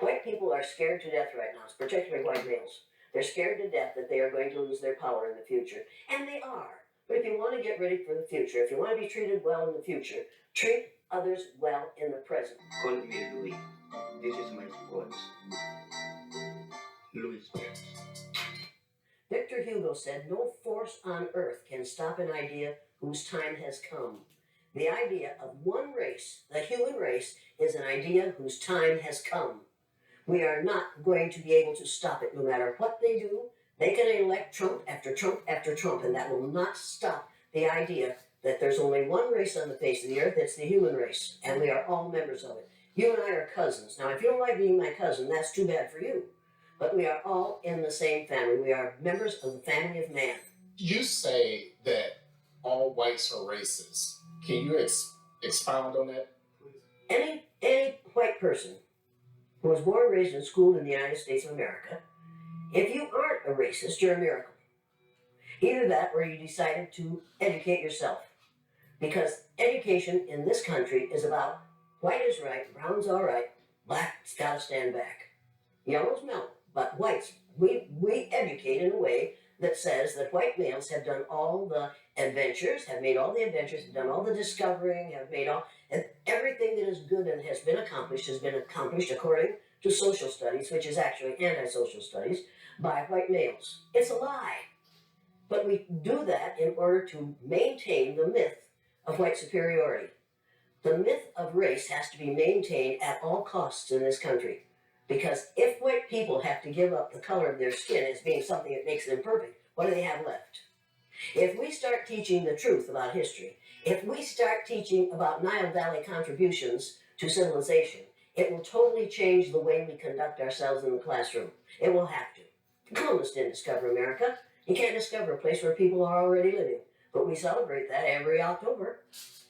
White people are scared to death right now, particularly white males. They're scared to death that they are going to lose their power in the future. And they are. But if you want to get ready for the future, if you want to be treated well in the future, treat others well in the present. Call me Louis. This is my words. Louis. Victor Hugo said, "No force on earth can stop an idea whose time has come." The idea of one race, the human race, is an idea whose time has come. We are not going to be able to stop it no matter what they do. They can elect Trump after Trump after Trump, and that will not stop the idea that there's only one race on the face of the earth. It's the human race, and we are all members of it. You and I are cousins. Now, if you don't like being my cousin, that's too bad for you. But we are all in the same family. We are members of the family of man. You say that all whites are racist. Can you expound on that, please? Any white person who was born, raised, and schooled in the United States of America, if you aren't a racist, you're a miracle. Either that or you decided to educate yourself. Because education in this country is about white is right, brown's all right, black's got to stand back. Yellow's mellow, but whites, we educate in a way that says that white males have done all the adventures, have made all the adventures, have done all the discovering, have made all, and everything that is good and has been accomplished according to social studies, which is actually anti-social studies, by white males. It's a lie. But we do that in order to maintain the myth of white superiority. The myth of race has to be maintained at all costs in this country. Because if white people have to give up the color of their skin as being something that makes them perfect, what do they have left? If we start teaching the truth about history, if we start teaching about Nile Valley contributions to civilization, it will totally change the way we conduct ourselves in the classroom. It will have to. Columbus didn't discover America. You can't discover a place where people are already living. But we celebrate that every October.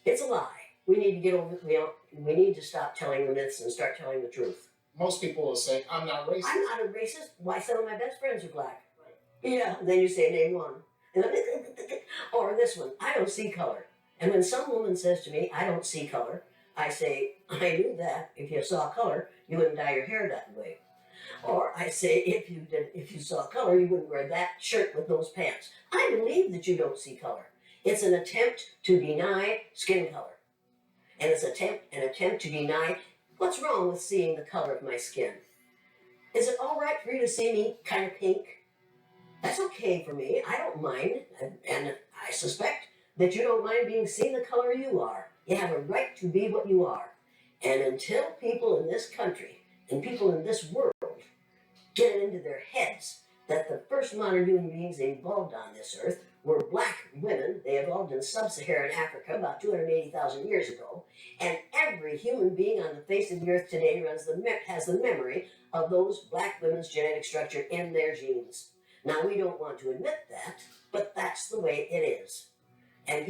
It's a lie. We need to get over it. We need to stop telling the myths and start telling the truth. Most people will say, I'm not racist. I'm not a racist. Why, some of my best friends are black. Right. Yeah, then you say, name one. Or this one, I don't see color. And when some woman says to me, I don't see color, I say, I knew that. If you saw color, you wouldn't dye your hair that way. Or I say, if you saw color, you wouldn't wear that shirt with those pants. I believe that you don't see color. It's an attempt to deny skin color. And it's an attempt to deny what's wrong with seeing the color of my skin. Is it all right for you to see me kind of pink? That's okay for me. I don't mind. And I suspect that you don't mind being seen the color you are. You have a right to be what you are. And until people in this country and people in this world get it into their heads that the first modern human beings evolved on this earth were black women. They evolved in sub-Saharan Africa about 280,000 years ago. And every human being on the face of the earth today has the memory of those black women's genetic structure in their genes. Now, we don't want to admit that, but that's the way it is. And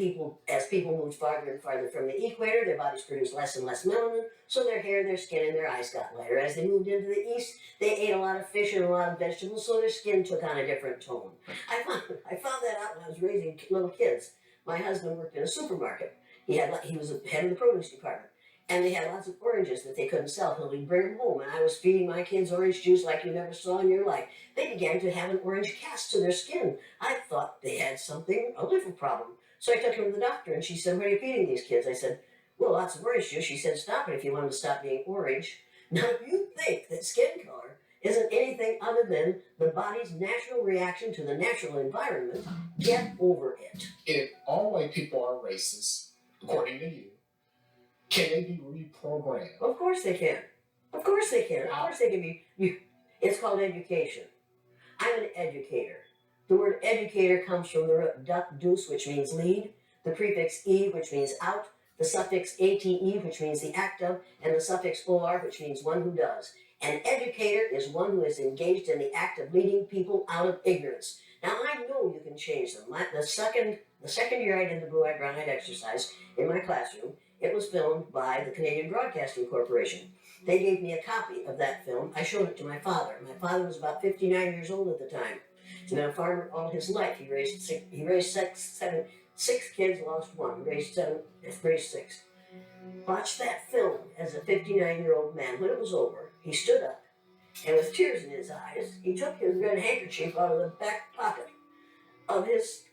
as people moved farther and farther from the equator, their bodies produced less and less melanin, so their hair, their skin, and their eyes got lighter. As they moved into the east, they ate a lot of fish and a lot of vegetables, so their skin took on a different tone. I found that out when I was raising little kids. My husband worked in a supermarket. He was the head of the produce department. And they had lots of oranges that they couldn't sell, so he'd bring them home. And I was feeding my kids orange juice like you never saw in your life. They began to have an orange cast to their skin. I thought they had a liver problem. So I took them to the doctor, and she said, what are you feeding these kids? I said, well, lots of orange juice. She said, stop it if you want to stop being orange. Now, if you think that skin color isn't anything other than the body's natural reaction to the natural environment, get over it. If all white people are racist, according to you, can they be reprogrammed? Of course they can. Of course they can. Of course they can be. It's called education. I'm an educator. The word educator comes from the root dus, which means lead, the prefix e, which means out, the suffix ate, which means the act of, and the suffix or, which means one who does. An educator is one who is engaged in the act of leading people out of ignorance. Now, I know you can change them. The second year I did the blue-eyed, brown-eyed exercise in my classroom, it was filmed by the Canadian Broadcasting Corporation. They gave me a copy of that film. I showed it to my father. My father was about 59 years old at the time. He's been a farmer all his life. He raised six kids, lost one. Raised six. Watched that film as a 59-year-old man. When it was over, he stood up, and with tears in his eyes, he took his red handkerchief out of the back pocket of his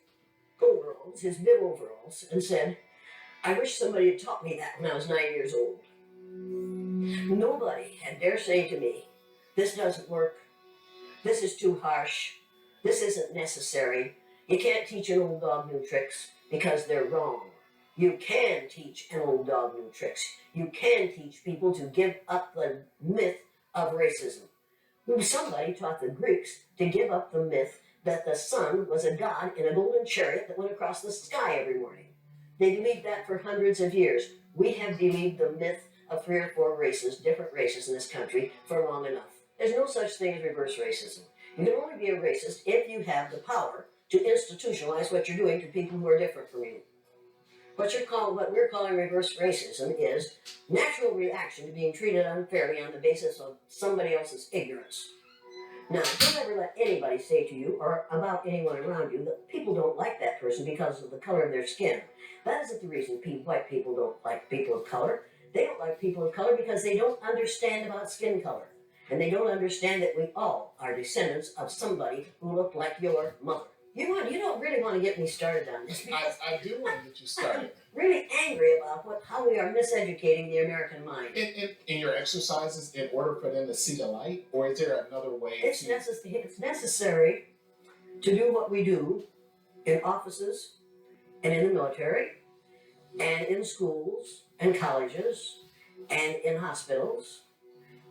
overalls, his bib overalls, and said, "I wish somebody had taught me that when I was 9 years old." Nobody had dare say to me, "This doesn't work. This is too harsh. This isn't necessary. You can't teach an old dog new tricks because they're wrong." You can teach an old dog new tricks. You can teach people to give up the myth of racism. Somebody taught the Greeks to give up the myth that the sun was a god in a golden chariot that went across the sky every morning. They believed that for hundreds of years. We have believed the myth of 3 or 4 races, different races in this country, for long enough. There's no such thing as reverse racism. You can only be a racist if you have the power to institutionalize what you're doing to people who are different from you. What we're calling reverse racism is natural reaction to being treated unfairly on the basis of somebody else's ignorance. Now, don't ever let anybody say to you or about anyone around you that people don't like that person because of the color of their skin. That isn't the reason white people don't like people of color. They don't like people of color because they don't understand about skin color. And they don't understand that we all are descendants of somebody who looked like your mother. You don't really want to get me started on this because I do want to get you started. I'm really angry about how we are miseducating the American mind. In your exercises, in order for them to see the light, or is there another way? It's necessary to do what we do in offices and in the military and in schools and colleges and in hospitals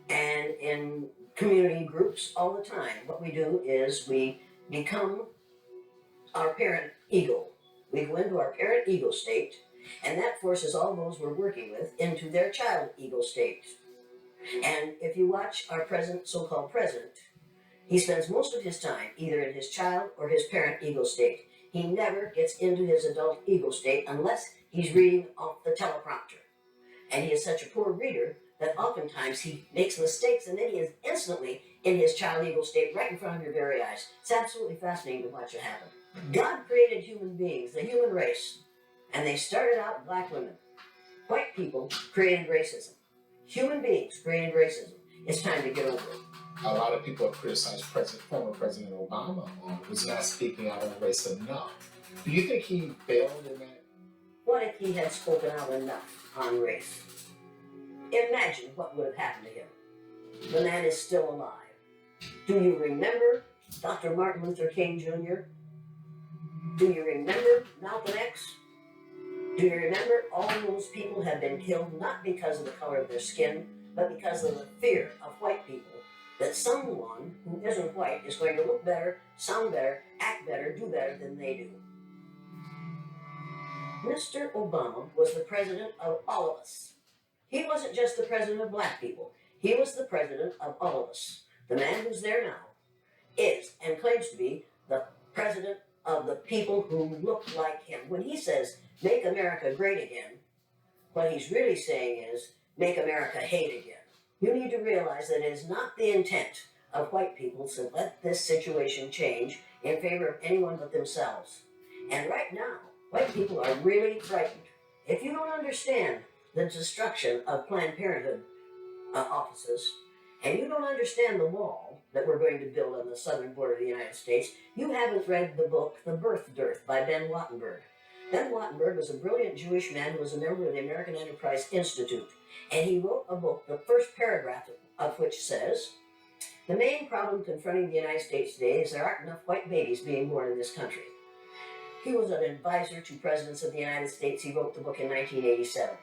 and in community groups all the time. What we do is we become our parent ego. We go into our parent ego state, and that forces all those we're working with into their child ego state. And if you watch our so-called president, he spends most of his time either in his child or his parent ego state. He never gets into his adult ego state unless he's reading off the teleprompter. And he is such a poor reader that oftentimes he makes mistakes, and then he is instantly in his child ego state right in front of your very eyes. It's absolutely fascinating to watch it happen. God created human beings, the human race, and they started out black women. White people created racism. Human beings created racism. It's time to get over it. A lot of people have criticized former President Obama was not speaking out on race enough. Do you think he failed in that? What if he had spoken out enough on race? Imagine what would have happened to him. The man is still alive. Do you remember Dr. Martin Luther King Jr.? Do you remember Malcolm X? Do you remember all those people have been killed not because of the color of their skin, but because of the fear of white people, that someone who isn't white is going to look better, sound better, act better, do better than they do. Mr. Obama was the president of all of us. He wasn't just the president of black people. He was the president of all of us. The man who's there now is and claims to be the president of the people who look like him. When he says, "Make America great again," what he's really saying is, "Make America hate again." You need to realize that it is not the intent of white people to let this situation change in favor of anyone but themselves. And right now, white people are really frightened. If you don't understand the destruction of Planned Parenthood offices, and you don't understand the wall that we're going to build on the southern border of the United States, you haven't read the book, The Birth Dearth by Ben Wattenberg. Ben Wattenberg was a brilliant Jewish man who was a member of the American Enterprise Institute. And he wrote a book, the first paragraph of which says, "The main problem confronting the United States today is there aren't enough white babies being born in this country." He was an advisor to presidents of the United States. He wrote the book in 1987.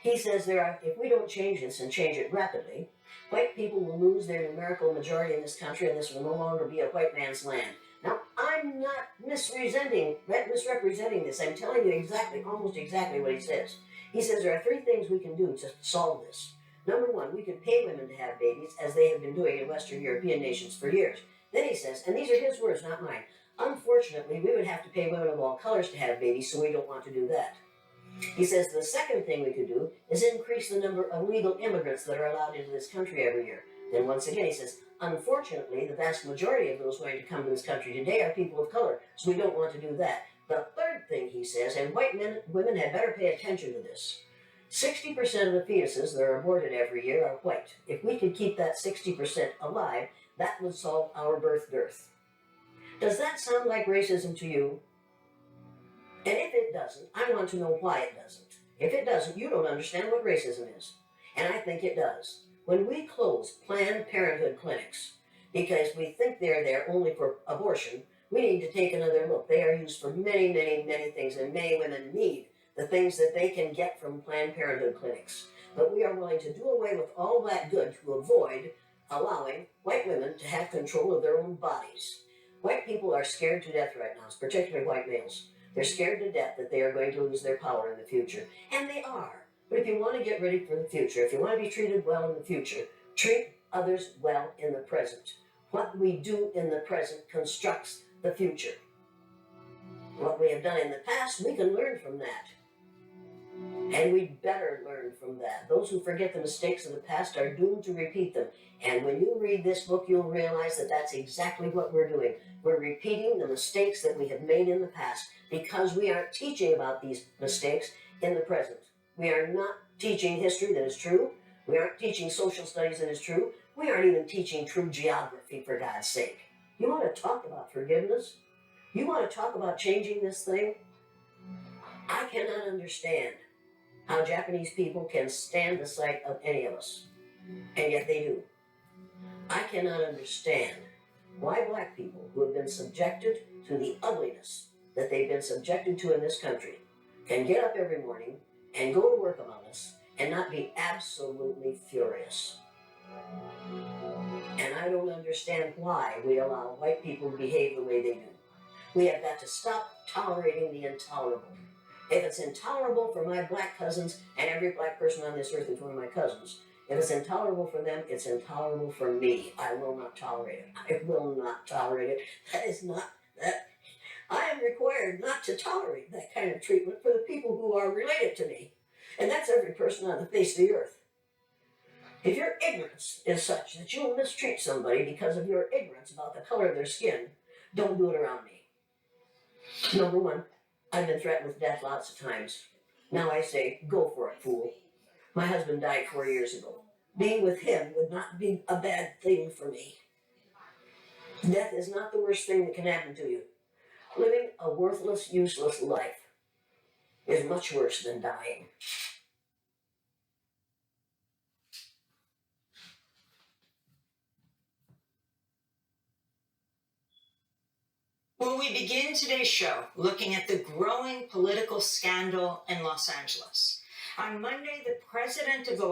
He says if we don't change this and change it rapidly, white people will lose their numerical majority in this country, and this will no longer be a white man's land. Now, I'm not misrepresenting this. I'm telling you almost exactly what he says. He says there are 3 things we can do to solve this. Number 1, we could pay women to have babies, as they have been doing in Western European nations for years. Then he says, and these are his words, not mine, "Unfortunately, we would have to pay women of all colors to have babies, so we don't want to do that." He says the second thing we could do is increase the number of legal immigrants that are allowed into this country every year. Then once again he says, "Unfortunately, the vast majority of those going to come to this country today are people of color, so we don't want to do that." The third thing he says, and women had better pay attention to this, 60% of the fetuses that are aborted every year are white. If we could keep that 60% alive, that would solve our birth dearth. Does that sound like racism to you? And if it doesn't, I want to know why it doesn't. If it doesn't, you don't understand what racism is. And I think it does. When we close Planned Parenthood clinics because we think they're there only for abortion, we need to take another look. They are used for many, many, many things, and many women need the things that they can get from Planned Parenthood clinics. But we are willing to do away with all that good to avoid allowing white women to have control of their own bodies. White people are scared to death right now, particularly white males. They're scared to death that they are going to lose their power in the future. And they are. But if you want to get ready for the future, if you want to be treated well in the future, treat others well in the present. What we do in the present constructs the future. What we have done in the past, we can learn from that. And we better learn from that. Those who forget the mistakes of the past are doomed to repeat them. And when you read this book, you'll realize that that's exactly what we're doing. We're repeating the mistakes that we have made in the past because we aren't teaching about these mistakes in the present. We are not teaching history that is true. We aren't teaching social studies that is true. We aren't even teaching true geography, for God's sake. You want to talk about forgiveness? You want to talk about changing this thing? I cannot understand how Japanese people can stand the sight of any of us, and yet they do. I cannot understand why black people who have been subjected to the ugliness that they've been subjected to in this country can get up every morning and go to work among us and not be absolutely furious. And I don't understand why we allow white people to behave the way they do. We have got to stop tolerating the intolerable. If it's intolerable for my black cousins, and every black person on this earth is one of my cousins, if it's intolerable for them, it's intolerable for me. I will not tolerate it. I will not tolerate it. That is not that. I am required not to tolerate that kind of treatment for the people who are related to me. And that's every person on the face of the earth. If your ignorance is such that you'll mistreat somebody because of your ignorance about the color of their skin, don't do it around me. Number one, I've been threatened with death lots of times. Now I say, go for it, fool. My husband died 4 years ago. Being with him would not be a bad thing for me. Death is not the worst thing that can happen to you. Living a worthless, useless life is much worse than dying. Well, we begin today's show looking at the growing political scandal in Los Angeles. On Monday, the president of the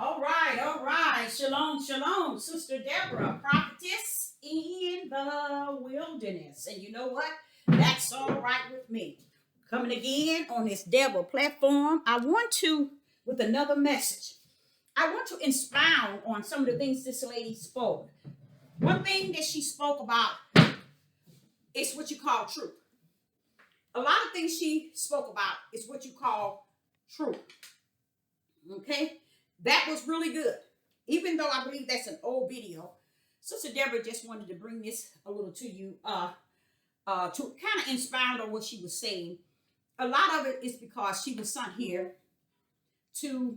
All right. Shalom, shalom. Sister Deborah, prophetess in the wilderness. And you know what? That's all right with me. Coming again on this Deborah platform, I want to, with another message, I want to expound on some of the things this lady spoke. One thing that she spoke about is what you call truth. A lot of things she spoke about is what you call truth. Okay? That was really good. Even though I believe that's an old video, Sister Deborah just wanted to bring this a little to you to kind of expound on what she was saying. A lot of it is because she was sent here to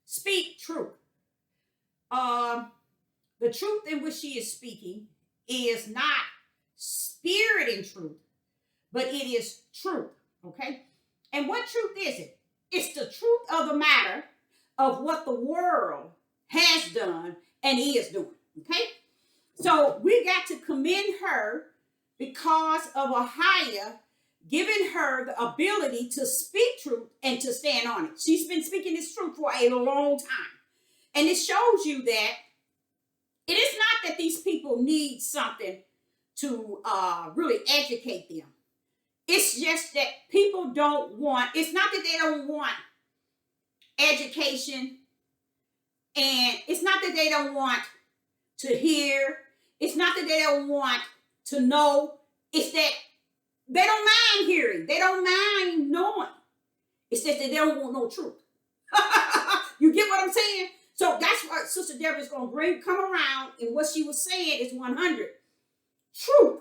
speak truth. The truth in which she is speaking is not spirit in truth, but it is truth, okay? And what truth is it? It's the truth of the matter of what the world has done and is doing, okay? So we got to commend her because of Ahia giving her the ability to speak truth and to stand on it. She's been speaking this truth for a long time. And it shows you that it is not that these people need something to really educate them. It's just that people don't want, it's not that they don't want education, and it's not that they don't want to hear. It's not that they don't want to know. It's that they don't mind hearing. They don't mind knowing. It's that they don't want no truth. You get what I'm saying? So that's why Sister Deborah is going to come around, and what she was saying is 100. Truth.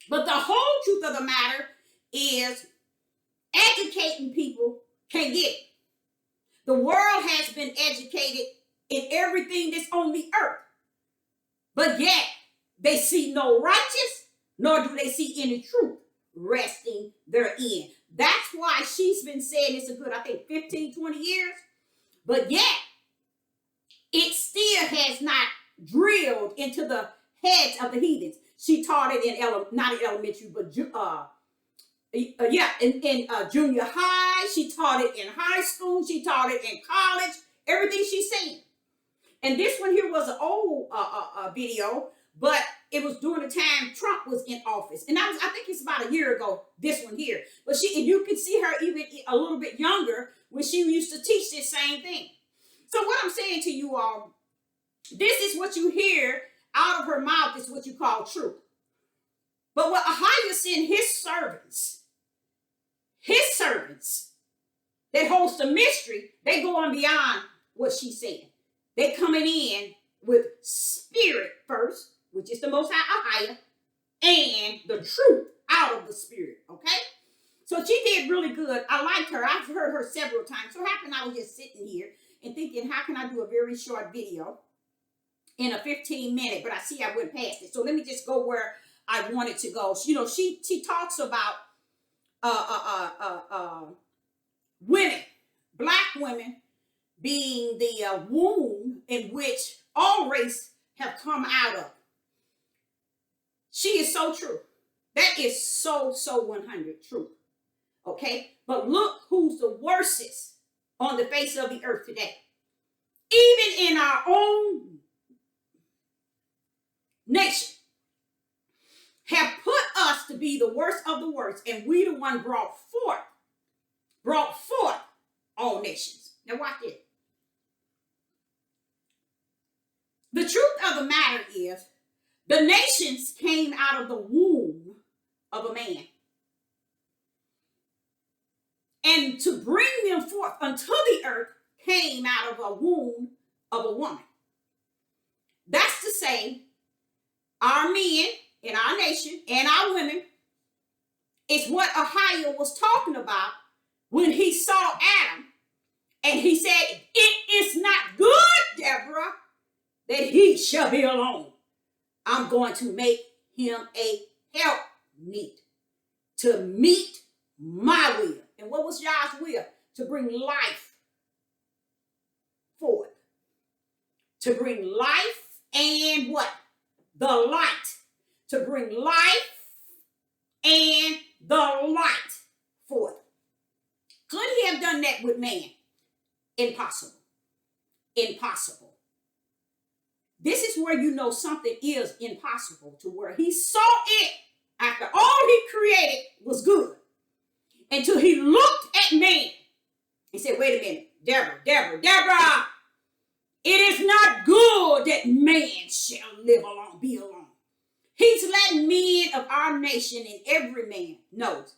But the whole truth of the matter is educating people can't get it. The world has been educated in everything that's on the earth. But yet, they see no righteous, nor do they see any truth resting therein. That's why she's been saying this a good, I think, 15, 20 years. But yet, it still has not drilled into the heads of the heathens. She taught it in, not in elementary, but in junior high. She taught it in high school. She taught it in college. Everything she's saying. And this one here was an old video, but it was during the time Trump was in office. And I think it's about a year ago, this one here. But you could see her even a little bit younger when she used to teach this same thing. So what I'm saying to you all, this is what you hear out of her mouth is what you call truth. But what Ahia sent his servants that host the mystery, they go on beyond what she's saying. They coming in with spirit first, which is the Most High Ahia, and the truth out of the spirit, okay? So she did really good. I liked her. I've heard her several times. So happened I was just sitting here and thinking, how can I do a very short video in a 15-minute? But I see I went past it. So let me just go where I wanted to go. You know, she talks about women, black women, being the womb in which all race have come out of. She is so true. That is so 100 true. Okay? But look who's the worstest on the face of the earth today. Even in our own nation, have put us to be the worst of the worst, and we the one brought forth all nations. Now watch this. The truth of the matter is, the nations came out of the womb of a man. And to bring them forth unto the earth came out of a womb of a woman. That's to say, our men in our nation and our women is what Ahia was talking about when he saw Adam. And he said, it is not good, Deborah, that he shall be alone. I'm going to make him a helpmeet to meet my will. And what was Yah's will? To bring life forth. To bring life and what? The light. To bring life and the light forth. Could he have done that with man? Impossible. Impossible. This is where you know something is impossible, to where he saw it after all he created was good. Until he looked at man. He said, wait a minute, Deborah, it is not good that man shall live alone, be alone. He's letting men of our nation, and every man knows,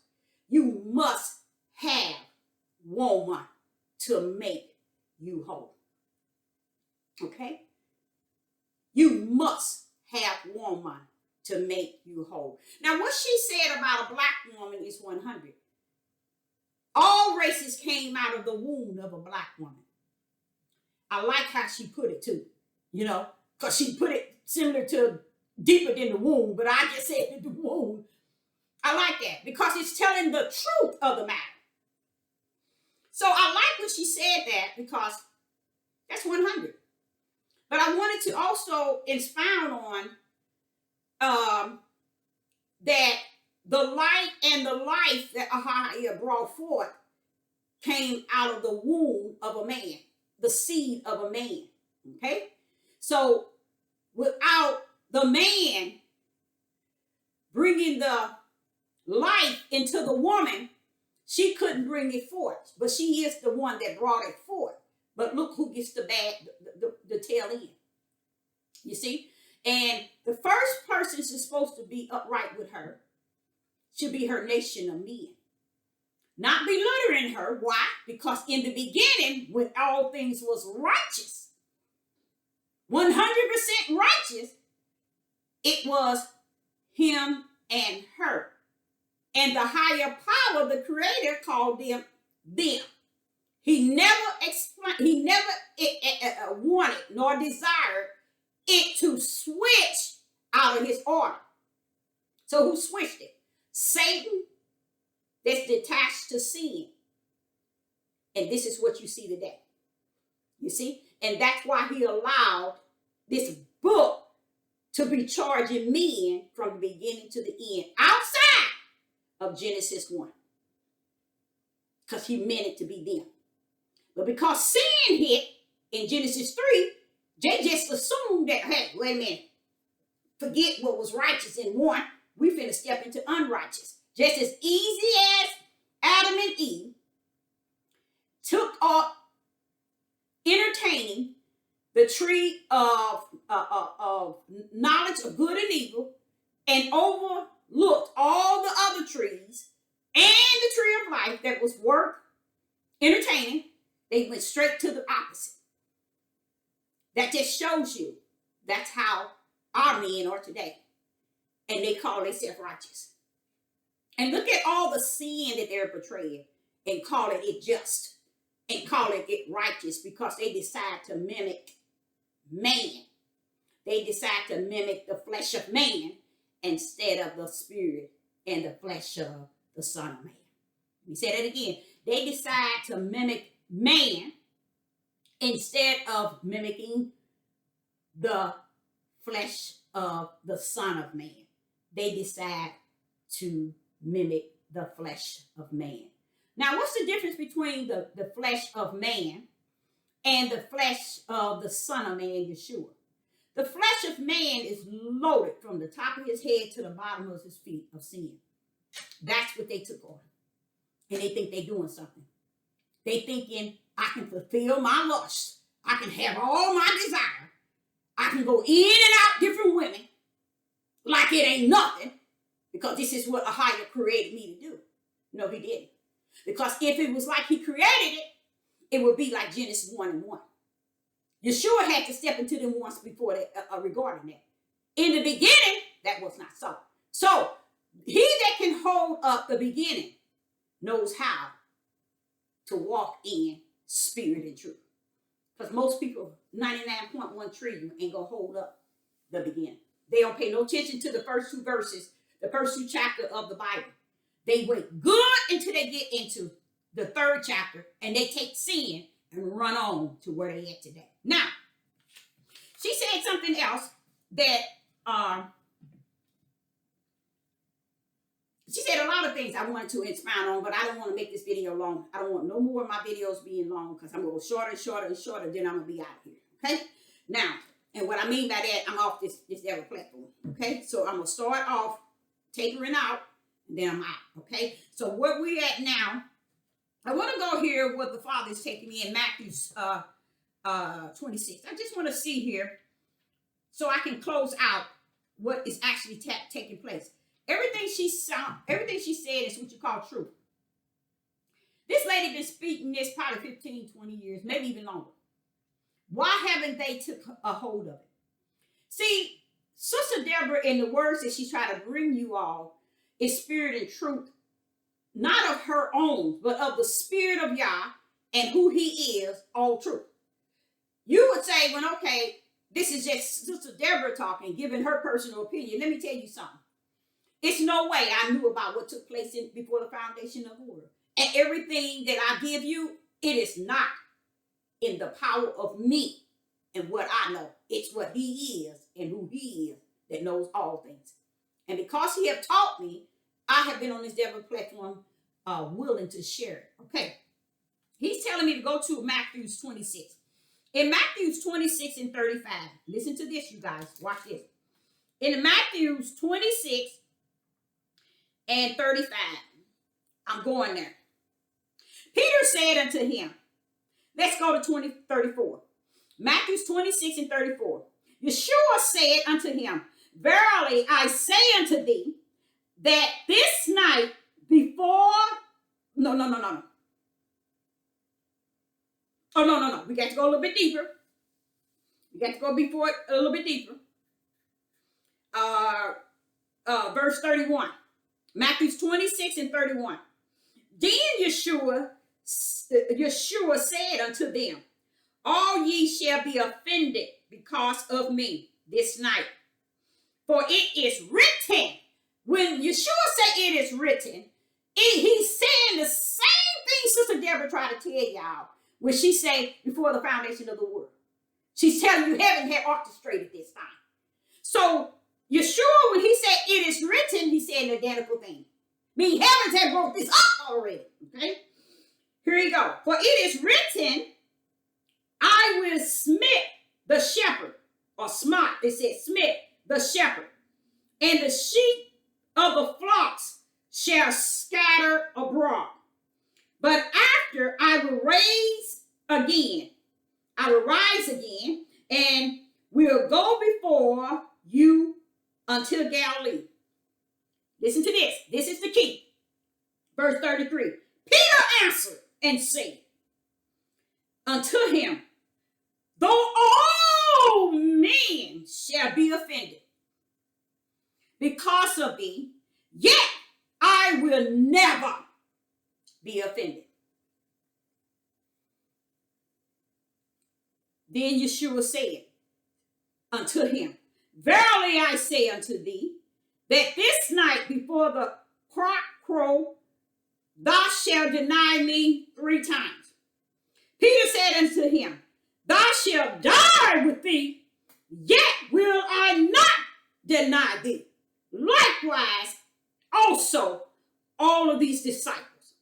you must have woman to make you whole. Okay? You must have woman to make you whole. Now, what she said about a black woman is 100. All races came out of the womb of a black woman. I like how she put it too, you know, because she put it similar to deeper than the womb, but I just said the womb. I like that because it's telling the truth of the matter. So I like when she said that because that's 100. But I wanted to also expound on that the light and the life that Ahia brought forth came out of the womb of a man, the seed of a man. Okay? So without the man bringing the life into the woman, she couldn't bring it forth. But she is the one that brought it forth. But look who gets the tail end. You see? And the first person is supposed to be upright with her should be her nation of men. Not belittling her. Why? Because in the beginning, when all things was righteous, 100% righteous, it was him and her. And the higher power, the creator, called them them. He never explained, he never wanted nor desired it to switch out of his order. So who switched it? Satan, that's detached to sin. And this is what you see today. You see? And that's why he allowed this book to be charging men from the beginning to the end, outside of Genesis 1. Because he meant it to be them. But because sin hit in Genesis 3, they just assumed that, hey, wait a minute, forget what was righteous in 1, we finna step into unrighteous. Just as easy as Adam and Eve took up entertaining the tree of knowledge of good and evil and overlooked all the other trees and the tree of life that was worth entertaining, they went straight to the opposite. That just shows you that's how our men are today. And they call themselves righteous. And look at all the sin that they're portraying and calling it just and calling it righteous because they decide to mimic man. They decide to mimic the flesh of man instead of the spirit and the flesh of the Son of Man. Let me say that again. They decide to mimic man instead of mimicking the flesh of the Son of Man. They decide to mimic the flesh of man. Now, what's the difference between the flesh of man and the flesh of the Son of Man, Yeshua? The flesh of man is loaded from the top of his head to the bottom of his feet of sin. That's what they took on. And they think they're doing something. They thinking, I can fulfill my lust. I can have all my desire. I can go in and out different women like it ain't nothing because this is what Ahia created me to do. No, he didn't. Because if it was like he created it, it would be like Genesis 1 and 1. Yeshua had to step into them once before that, regarding that. In the beginning, that was not so. So, he that can hold up the beginning knows how to walk in spirit and truth. Because most people, 99.1 trillion, ain't going to hold up the beginning. They don't pay no attention to the first 2 verses, the first 2 chapters of the Bible. They wait good until they get into the 3rd chapter and they take sin and run on to where they at today. Now, she said something else that she said a lot of things I wanted to expound on, but I don't want to make this video long. I don't want no more of my videos being long because I'm going to go shorter and shorter and shorter, then I'm going to be out of here. Okay? Now, and what I mean by that, I'm off this other platform. Okay? So I'm going to start off tapering out, and then I'm out. Okay? So where we're at now, I want to go here what the Father is taking me in Matthew 26. I just want to see here so I can close out what is actually taking place. Everything she said is what you call truth. This lady been speaking this probably 15, 20 years, maybe even longer. Why haven't they took a hold of it? See, Sister Deborah, in the words that she's trying to bring you all, is spirit and truth, not of her own, but of the Spirit of Yah and who he is, all truth. You would say, well, okay, this is just Sister Deborah talking, giving her personal opinion. Let me tell you something. It's no way I knew about what took place before the foundation of the world. And everything that I give you, it is not in the power of me and what I know. It's what he is and who he is that knows all things. And because he have taught me, I have been on this Deborah platform willing to share it. Okay. He's telling me to go to Matthew 26. In Matthew 26 and 35, listen to this, you guys. Watch this. In Matthew 26 and 35, I'm going there. Peter said unto him, let's go to 34. Matthew 26 and 34. Yeshua said unto him, verily I say unto thee, that this night before, no. Oh, no. We got to go a little bit deeper. We got to go before it a little bit deeper. Verse 31. Matthew 26 and 31. Then Yeshua said unto them, all ye shall be offended because of me this night. For it is written, when Yeshua said it is written, he's saying the same thing Sister Deborah tried to tell y'all when she said before the foundation of the world. She's telling you heaven had orchestrated this time. So Yeshua, when he said it is written, he said an identical thing. I mean, heavens had wrote this up already. Okay? Here you go. For it is written, I will smite the shepherd, or smite, they said smite the shepherd, and the sheep of the flocks shall scatter abroad. But after I will rise again, and will go before you until Galilee. Listen to this. This is the key. Verse 33. Peter answered and said unto him, though all men shall be offended because of thee, yet I will never be offended. Then Yeshua said unto him, verily I say unto thee, that this night before the cock crow, thou shalt deny me 3 times. Peter said unto him, thou shalt die with thee, yet will I not deny thee. Likewise, also all of these disciples.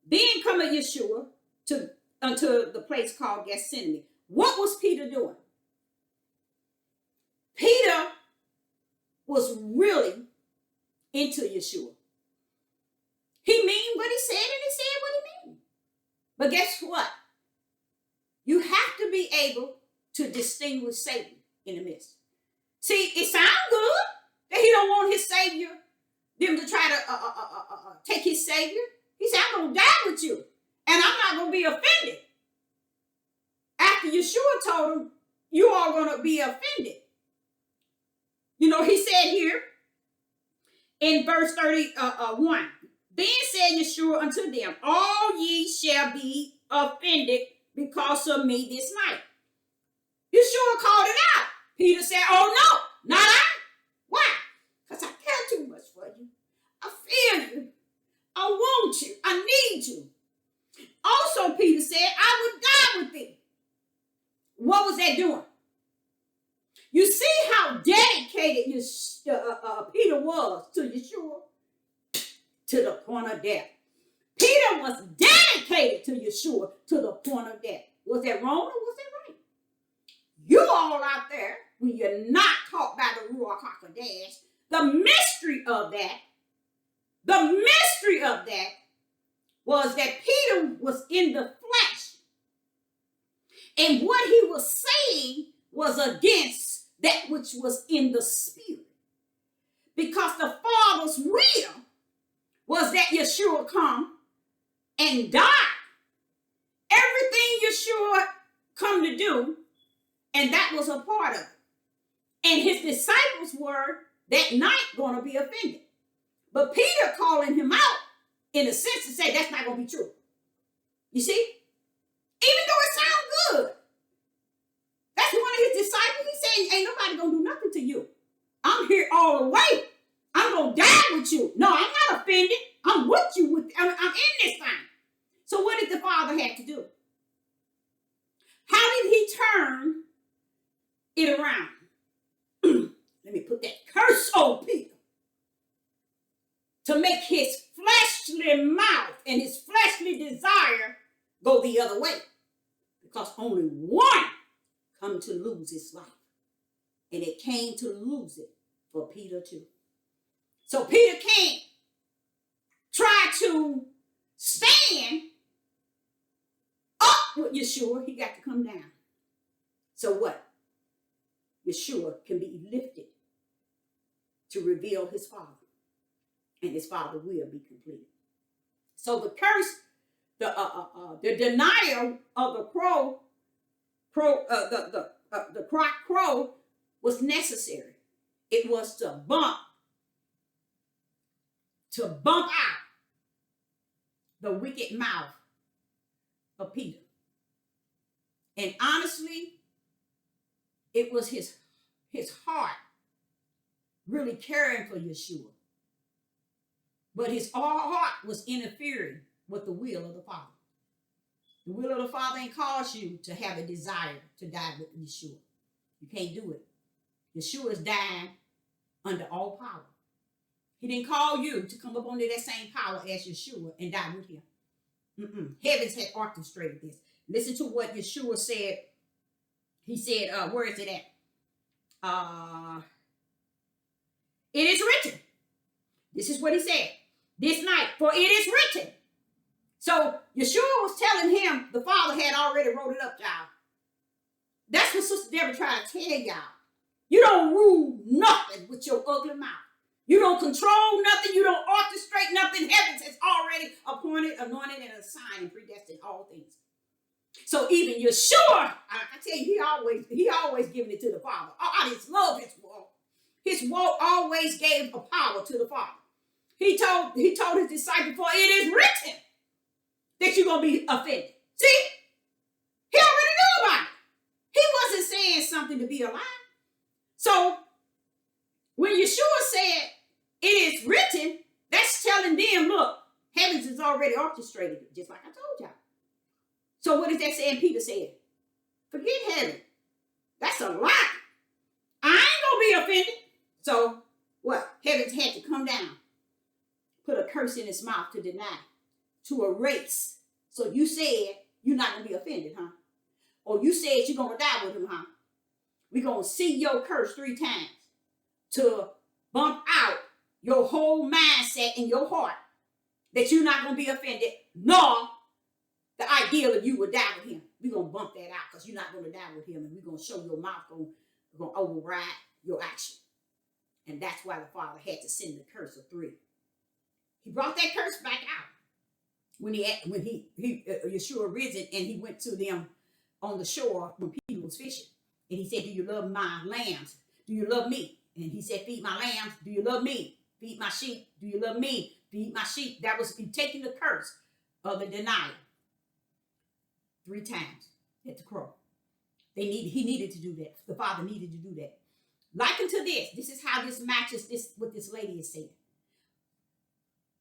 Then cometh Yeshua unto the place called Gethsemane. What was Peter doing? Peter was really into Yeshua. He mean what he said and he said what he mean. But guess what? You have to be able to distinguish Satan in the midst. See, it sounds good that he don't want his Savior, them to try to take his Savior. He said, I'm going to die with you, and I'm not going to be offended. After Yeshua told him, you are going to be offended. You know, he said here in verse 31, then said Yeshua unto them, all ye shall be offended because of me this night. Yeshua called it out. Peter said, oh no, not I. Why? Because I care too much for you. I feel you. I want you. I need you. Also, Peter said, I would die with thee. What was that doing? You see how dedicated Peter was to Yeshua? To the point of death. Peter was dedicated to Yeshua to the point of death. Was that wrong or was that right? You all out there, when you're not taught by the Ruach HaKodesh, the mystery of that was that Peter was in the flesh. And what he was saying was against that which was in the spirit. Because the Father's will was that Yeshua come and die. Everything Yeshua come to do, and that was a part of it. And his disciples were that night going to be offended. But Peter calling him out in a sense to say that's not going to be true. You see? Even though it sounds good. That's one of his disciples. He's saying, ain't nobody going to do nothing to you. I'm here all the way. I'm going to die with you. No, I'm not offended. I'm with you. I'm in this thing. So what did the Father have to do? How did he turn it around? Let me put that curse on Peter. To make his fleshly mouth and his fleshly desire go the other way. Because only one come to lose his life. And it came to lose it for Peter too. So Peter can't try to stand up with Yeshua. He got to come down. So what? Yeshua can be lifted to reveal his Father, and his Father will be completed. So the curse, the denial of the crock crow was necessary. It was to bump out the wicked mouth of Peter. And honestly, it was his heart really caring for Yeshua. But his heart was interfering with the will of the Father. The will of the Father ain't caused you to have a desire to die with Yeshua. You can't do it. Yeshua is dying under all power. He didn't call you to come up under that same power as Yeshua and die with him. Heavens had orchestrated this. Listen to what Yeshua said. He said, where is it at? It is written. This is what he said. This night, for it is written. So Yeshua was telling him the Father had already wrote it up, y'all. That's what Sister Deborah tried to tell y'all. You don't rule nothing with your ugly mouth. You don't control nothing. You don't orchestrate nothing. Heavens has already appointed, anointed, and assigned and predestined all things. So even Yeshua, I tell you, he always giving it to the Father. I just love his walk. His walk always gave a power to the Father. He told his disciples, for it is written that you're going to be offended. See? He already knew about it. He wasn't saying something to be a lie. So when Yeshua said, it is written, that's telling them, look, heavens is already orchestrated, just like I told y'all. So what is that saying? Peter said, forget heaven. That's a lie. I ain't going to be offended. So what? Heavens had to come down, put a curse in his mouth to deny, to erase. So you said you're not going to be offended, huh? Or you said you're going to die with him, huh? We're going to see your curse 3 times to bump out your whole mindset in your heart that you're not going to be offended, nor the ideal of you will die with him. We're going to bump that out because you're not going to die with him, and we're going to show your mouth going to override your action. And that's why the Father had to send the curse of 3. He brought that curse back out when Yeshua risen and he went to them on the shore when Peter was fishing. And he said, do you love my lambs? Do you love me? And he said, feed my lambs. Do you love me? Feed my sheep. Do you love me? Feed my sheep. That was taking the curse of the denial 3 times at the cross. He needed to do that. The Father needed to do that. Like unto this is how this matches what this lady is saying.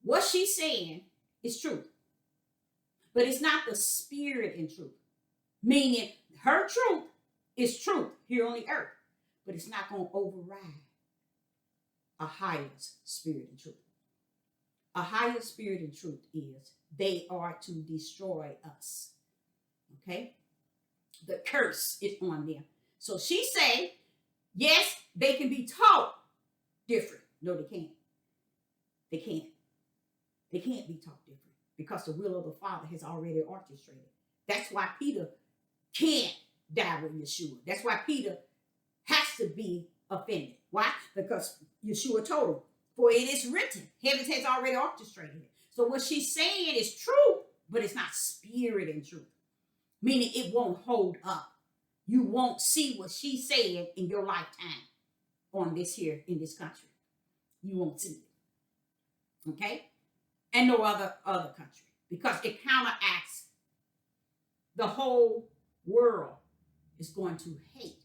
What she's saying is truth. But it's not the spirit in truth. Meaning her truth is truth here on the earth. But it's not going to override a higher spirit in truth. A higher spirit in truth is they are to destroy us. Okay? The curse is on them. So she say, yes, they can be taught different. No, they can't. They can't. They can't be taught different because the will of the Father has already orchestrated. That's why Peter can't die with Yeshua. That's why Peter has to be offended. Why? Because Yeshua told him, for it is written. Heaven has already orchestrated it. So what she's saying is true, but it's not spirit and truth. Meaning it won't hold up. You won't see what she said in your lifetime on this here in this country. You won't see it. Okay? And no other country. Because it counteracts the whole world is going to hate.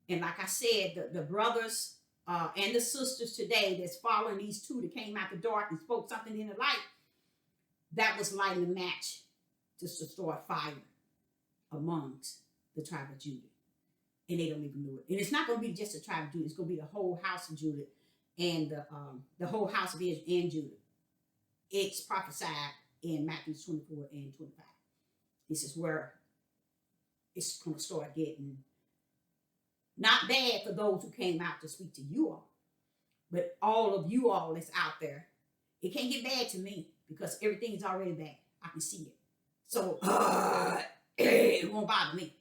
And like I said, the brothers and the sisters today that's following these 2 that came out the dark and spoke something in the light, that was lighting a match to start fire amongst the tribe of Judah. And they don't even know it. And it's not going to be just the tribe of Judah. It's going to be the whole house of Judah and the whole house of Israel and Judah. It's prophesied in Matthew 24 and 25. This is where it's going to start getting not bad for those who came out to speak to you all. But all of you all that's out there, it can't get bad to me because everything is already bad. I can see it. So it won't bother me.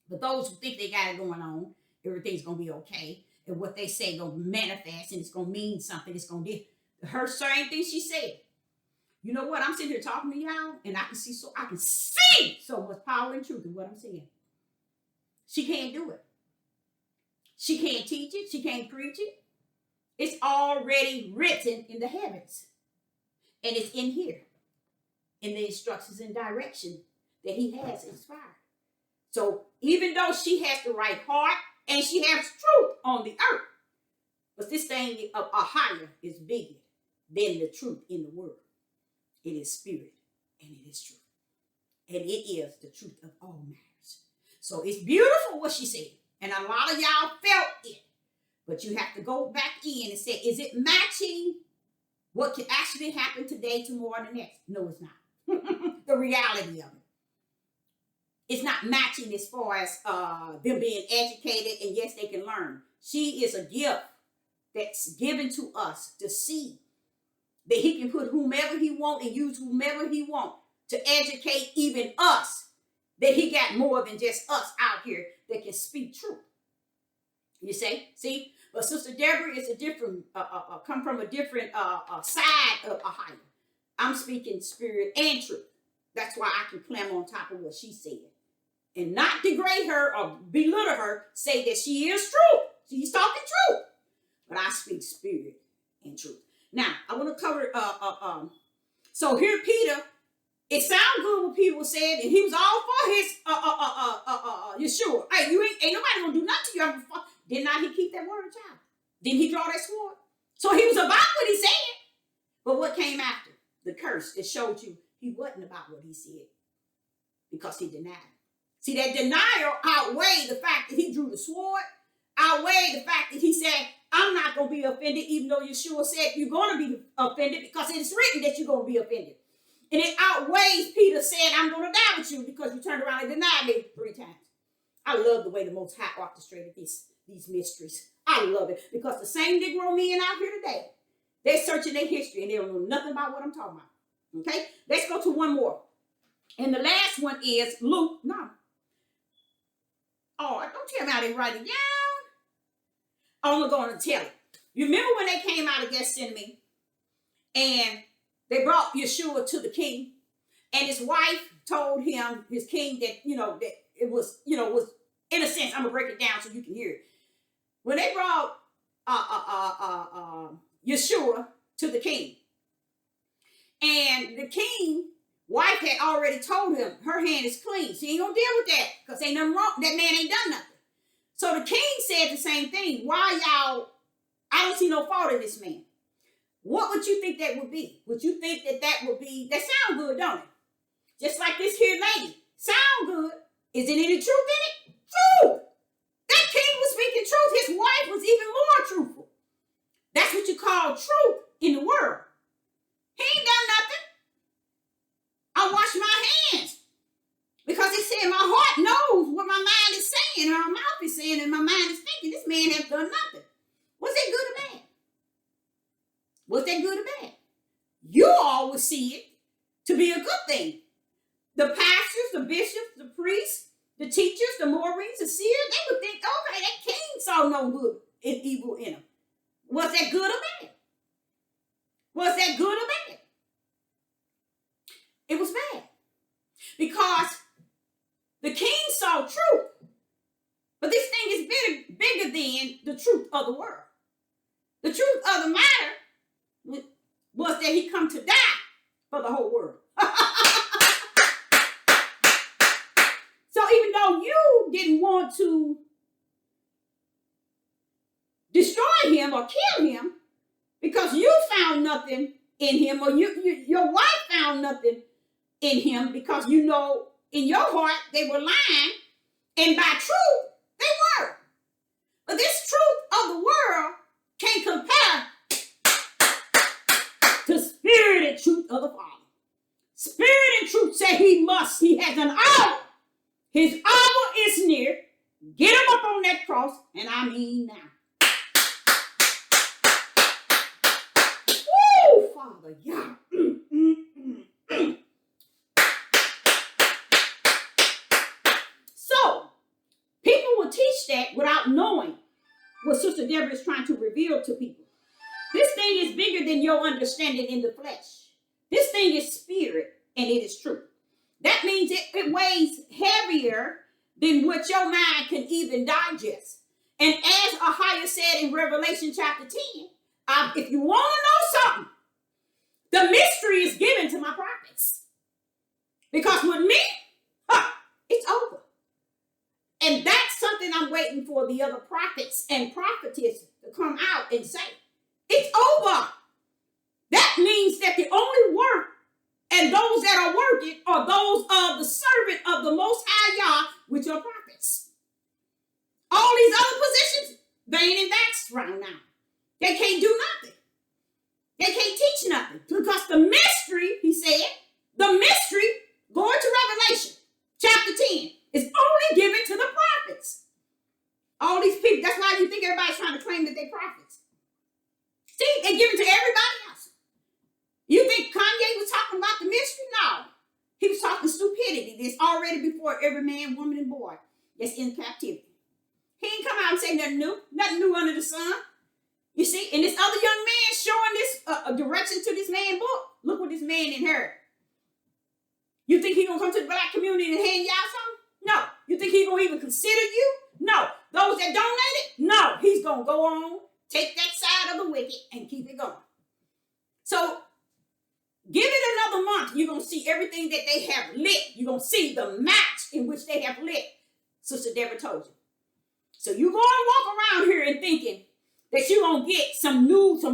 But those who think they got it going on everything's gonna be okay, and what they say gonna manifest, and it's gonna mean something. It's gonna be her same thing she said. You know what? I'm sitting here talking to y'all, and I can see so much power and truth in what I'm saying. She can't do it. She can't teach it. She can't preach it. It's already written in the heavens, and it's in here, in the instructions and direction that he has inspired. So even though she has the right heart and she has truth on the earth, but this thing of a higher is bigger than the truth in the world. It is spirit and it is truth. And it is the truth of all matters. So it's beautiful what she said. And a lot of y'all felt it. But you have to go back in and say, is it matching what can actually happen today, tomorrow, and the next? No, it's not. The reality of it. It's not matching as far as them being educated, and yes, they can learn. She is a gift that's given to us to see that he can put whomever he want and use whomever he want to educate even us, that he got more than just us out here that can speak truth. You see? But Sister Deborah is a different, come from a different side of Ahia. I'm speaking spirit and truth. That's why I can climb on top of what she said. And not degrade her or belittle her, say that she is truth. She's talking truth. But I speak spirit and truth. Now, I want to cover, so here Peter, it sounds good what Peter was saying, and he was all for his, Yeshua. Hey, ain't nobody gonna do nothing to you. Did not he keep that word, child? Didn't he draw that sword? So he was about what he said. But what came after? The curse that showed you he wasn't about what he said because he denied it. See, that denial outweighed the fact that he drew the sword, outweighed the fact that he said, I'm not going to be offended, even though Yeshua said you're going to be offended because it's written that you're going to be offended. And it outweighs Peter saying, I'm going to die with you because you turned around and denied me 3 times. I love the way the Most High orchestrated these mysteries. I love it because the same Negro men out here today, they're searching their history and they don't know nothing about what I'm talking about. Okay? Let's go to one more. And the last one is Luke 9. Oh, don't tell me how they write it down. I'm going to tell it. You remember when they came out of Gethsemane and they brought Yeshua to the king, and his wife told him, his king, that, that it was, was, in a sense, I'm going to break it down so you can hear it. When they brought Yeshua to the king, and the king wife had already told him her hand is clean. She ain't gonna deal with that because ain't nothing wrong. That man ain't done nothing. So the king said the same thing. Why y'all, I don't see no fault in this man. What would you think that would be? Would you think that would be, that sound good, don't it? Just like this here lady. Sound good. Is there any truth in it? Truth. That king was speaking truth. His wife was even more truthful. That's what you call truth in the world. He ain't done nothing. I wash my hands because he said my heart knows what my mind is saying, or my mouth is saying, and my mind is thinking. This man has done nothing. Was that good or bad? Was that good or bad? You all would see it to be a good thing. The pastors, the bishops, the priests, the teachers, the Moraines, the seers, they would think, okay, that king saw no good and evil in him. Was that good or bad? Was that good or bad? It was bad. Because the king saw truth. But this thing is bigger than the truth of the world. The truth of the matter was that he come to die for the whole world. So even though you didn't want to destroy him or kill him because you found nothing in him, or your wife found nothing in him because in your heart they were lying, and by truth they were. But this truth of the world can't compare to spirit and truth of the Father. Spirit and truth say he has an hour. His hour is near. Get him up on that cross, and I mean now. Woo, Father, yeah. So, people will teach that without knowing what Sister Deborah is trying to reveal to people. This thing is bigger than your understanding in the flesh. This thing is spirit, and it is truth. That means it weighs heavier than what your mind can even digest. And as Ahia said in Revelation chapter 10, if you want to know something, the mystery is given to my prophets. Because with me, it's over. And that's something I'm waiting for the other prophets and prophetesses to come out and say. It's over. That means that the only work and those that are working are those of the servant of the Most High Yah, which are prophets. All these other positions, they ain't in that round now. They can't do nothing. They can't teach nothing. Because the mystery, he said, the mystery, going to Revelation chapter 10, is only given to the prophets. All these people, that's why you think everybody's trying to claim that they're prophets. See, they give it to everybody else. You think Kanye was talking about the mystery? No. He was talking stupidity that's already before every man, woman, and boy that's in captivity. He ain't come out and say nothing new under the sun. You see, and this other young man showing this direction to this man book. Look what this man inherited. You think he gonna come to the black community and hand y'all something? No. You think he gonna even consider you? No. Those that donated? No. He's gonna go on, take that side of the wicked and keep it going. So give it another month. You're gonna see everything that they have lit. You're gonna see the match in which they have lit. Sister Deborah told you. So you go and walk around here and thinking that you're going to get some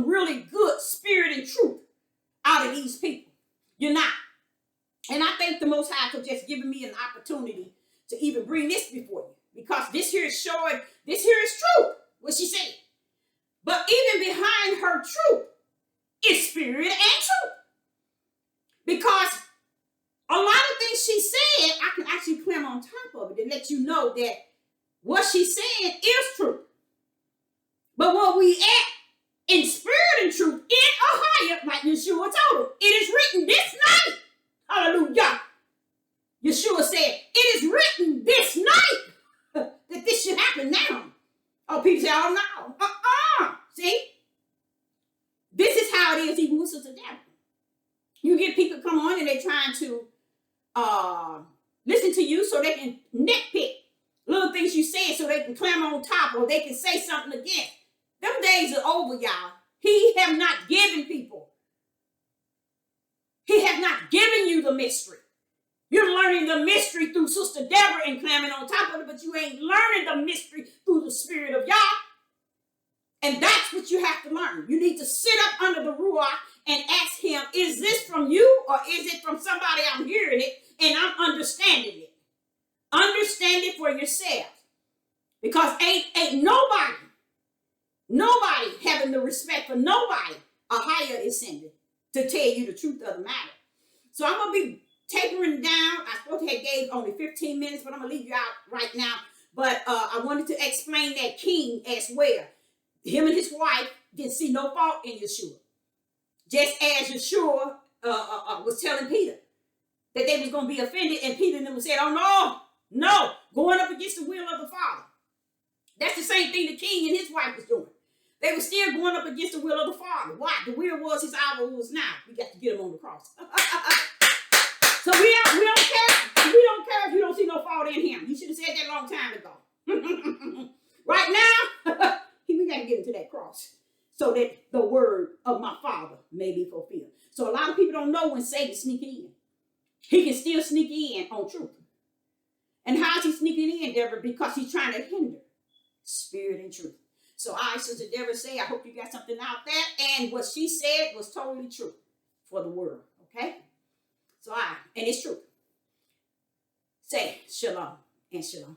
really good spirit and truth out of these people. You're not. And I thank the Most High for just giving me an opportunity to even bring this before you. Because this here is showing, this here is truth, what she said. But even behind her truth is spirit and truth. Because a lot of things she said, I can actually climb on top of it and let you know that what she's saying is true. But what we at in spirit and truth in Ahia, like Yeshua told him, it is written this night. Hallelujah. Yeshua said, it is written this night that this should happen now. Oh, people say, oh no. See? This is how it is even with Sister Deborah. You get people come on and they're trying to listen to you so they can nitpick little things you said so they can climb on top or they can say something again. Them days are over, y'all. He have not given people. He have not given you the mystery. You're learning the mystery through Sister Deborah and climbing on top of it, but you ain't learning the mystery through the Spirit of Yah. And that's what you have to learn. You need to sit up under the Ruach and ask him, is this from you or is it from somebody I'm hearing it and I'm understanding it? Understand it for yourself. Because ain't nobody having the respect for nobody Ahia is sending to tell you the truth of the matter. So I'm going to be tapering down. I supposed to have gave only 15 minutes, but I'm going to leave you out right now. But I wanted to explain that king as well. Him and his wife didn't see no fault in Yeshua. Just as Yeshua was telling Peter that they was going to be offended, and Peter and them said, oh no, going up against the will of the Father. That's the same thing the king and his wife was doing. They were still going up against the will of the Father. Why? The will was his hour was now. We got to get him on the cross. So we don't care. We don't care if you don't see no fault in him. You should have said that a long time ago. Right now, we got to get him to that cross so that the word of my Father may be fulfilled. So a lot of people don't know when Satan sneak in. He can still sneak in on truth. And how is he sneaking in, Deborah? Because he's trying to hinder spirit and truth. So I, Sister Deborah, say, I hope you got something out there. And what she said was totally true for the world. Okay? So and it's true. Say shalom and shalom.